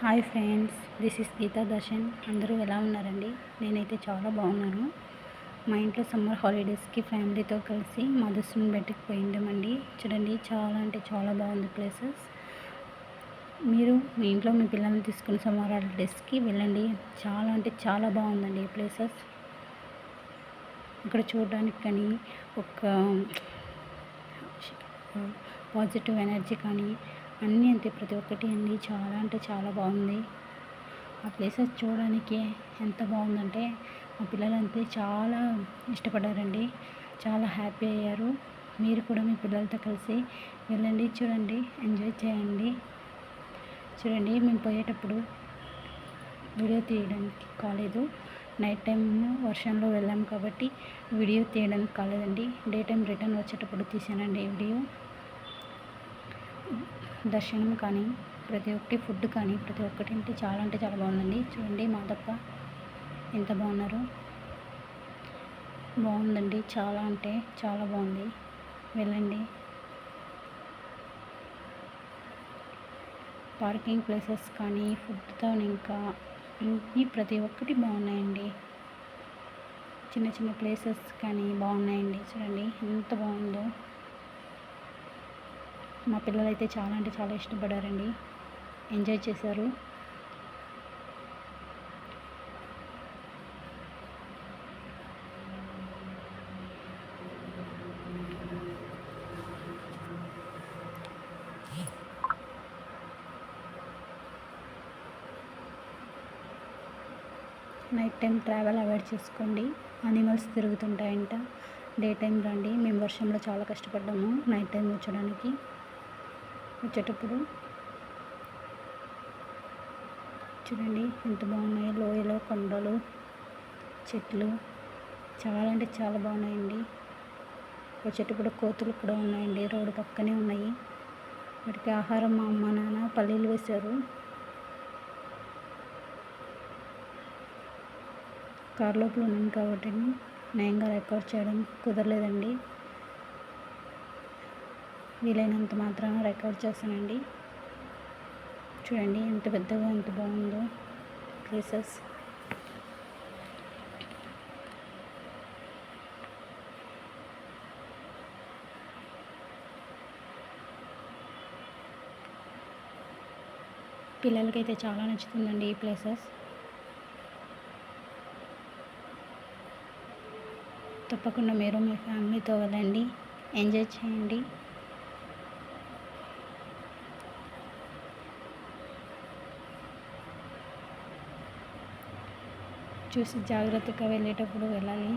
Hi friends, this is Geeta Darshan. అందరూ ఎలా ఉన్నారండి? నేనైతే చాలా బాగున్నాను. మా ఇంట్లో సమ్మర్ హాలిడేస్కి ఫ్యామిలీతో కలిసి మధుసూన్ బెట్కి పోయిండామండి. చూడండి, చాలా అంటే చాలా బాగుంది ప్లేసెస్. మీరు మీ ఇంట్లో మీ పిల్లల్ని తీసుకుని సమ్మర్ హాలిడేస్కి వెళ్ళండి. చాలా అంటే చాలా బాగుందండి ఈ ప్లేసెస్. ఇక్కడ చూడడానికి కానీ ఒక పాజిటివ్ ఎనర్జీ కానీ అన్నీ అంతే, ప్రతి ఒక్కటి అండి చాలా అంటే చాలా బాగుంది. ఆ ప్లేసెస్ చూడడానికి ఎంత బాగుందంటే మా పిల్లలంతే చాలా ఇష్టపడ్డారండి, చాలా హ్యాపీ అయ్యారు. మీరు కూడా మీ పిల్లలతో కలిసి వెళ్ళండి, చూడండి, ఎంజాయ్ చేయండి. చూడండి, మేము పోయేటప్పుడు వీడియో తీయడానికి కాలేదు. నైట్ టైం వర్షంలో వెళ్ళాం కాబట్టి వీడియో తీయడానికి కాలేదండి. డే టైం రిటర్న్ వచ్చేటప్పుడు తీసానండి వీడియో. దర్శనం కానీ ప్రతి ఒక్కటి, ఫుడ్ కానీ ప్రతి ఒక్కటి అంటే చాలా బాగుందండి. చూడండి, మాదప్ప ఎంత బాగున్నారు. బాగుందండి, చాలా అంటే చాలా బాగుంది. వెళ్ళండి. పార్కింగ్ ప్లేసెస్ కానీ ఫుడ్తో ఇంకా అన్నీ ప్రతి ఒక్కటి బాగున్నాయండి. చిన్న చిన్న ప్లేసెస్ కానీ బాగున్నాయండి. చూడండి ఎంత బాగుందో. మా పిల్లలు అయితే చాలా అంటే చాలా ఇష్టపడారండి, ఎంజాయ్ చేశారు. నైట్ టైం ట్రావెల్ అవాయిడ్ చేసుకోండి, అనిమల్స్ తిరుగుతుంటాయంట. డే టైం రండి. మేము వర్షంలో చాలా కష్టపడ్డాము నైట్ టైం వచ్చేటప్పుడు. చూడండి ఎంత బాగున్నాయో, లోయలో కొండలు, చెట్లు చాలా అంటే చాలా బాగున్నాయండి. వచ్చేటప్పుడు కోతులు కూడా ఉన్నాయండి, రోడ్డు పక్కనే ఉన్నాయి. వాటికి ఆహారం మా అమ్మ నాన్న పల్లీలు వేశారు. కార్ లోపల ఉన్నాను కాబట్టి నయంగా రికార్డ్ చేయడం కుదరలేదండి. వీలైనంత మాత్రాన రికార్డ్ చేస్తానండి. చూడండి ఎంత పెద్దగా ఎంత బాగుందో ప్లేసెస్. పిల్లలకైతే చాలా నచ్చుతుందండి ఈ ప్లేసెస్. తప్పకుండా మీరు మీ ఫ్యామిలీతో వెళ్ళండి, ఎంజాయ్ చేయండి. చూసి జాగ్రత్తగా వెళ్ళేటప్పుడు వెళ్ళాలి.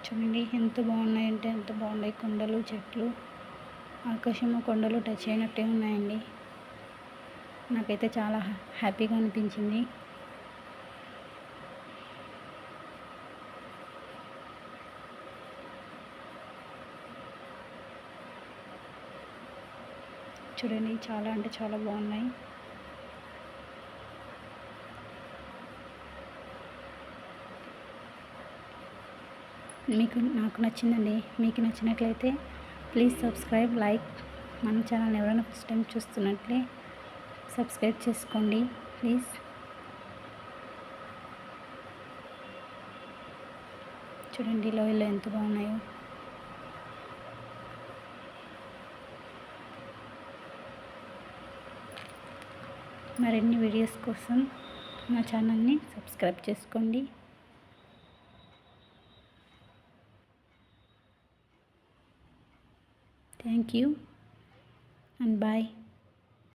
చూడండి ఎంత బాగున్నాయంటే ఎంత బాగున్నాయి. కొండలు, చెట్లు, ఆకాశము, కొండలు టచ్ అయినట్టే ఉన్నాయండి. నాకైతే చాలా హ్యాపీగా అనిపించింది. చూడండి చాలా అంటే చాలా బాగున్నాయి. నాకు నచ్చిందండి. మీకు నచ్చినట్లయితే ప్లీజ్ సబ్స్క్రైబ్, లైక్. మన ఛానల్ ఎవరైనా ఫస్ట్ టైం చూస్తున్నట్లే సబ్స్క్రైబ్ చేసుకోండి ప్లీజ్. చూడండి లోయలో ఎంత బాగున్నాయో. మరిన్ని వీడియోస్ కోసం నా ఛానల్ని సబ్స్క్రైబ్ చేసుకోండి. Thank you and bye.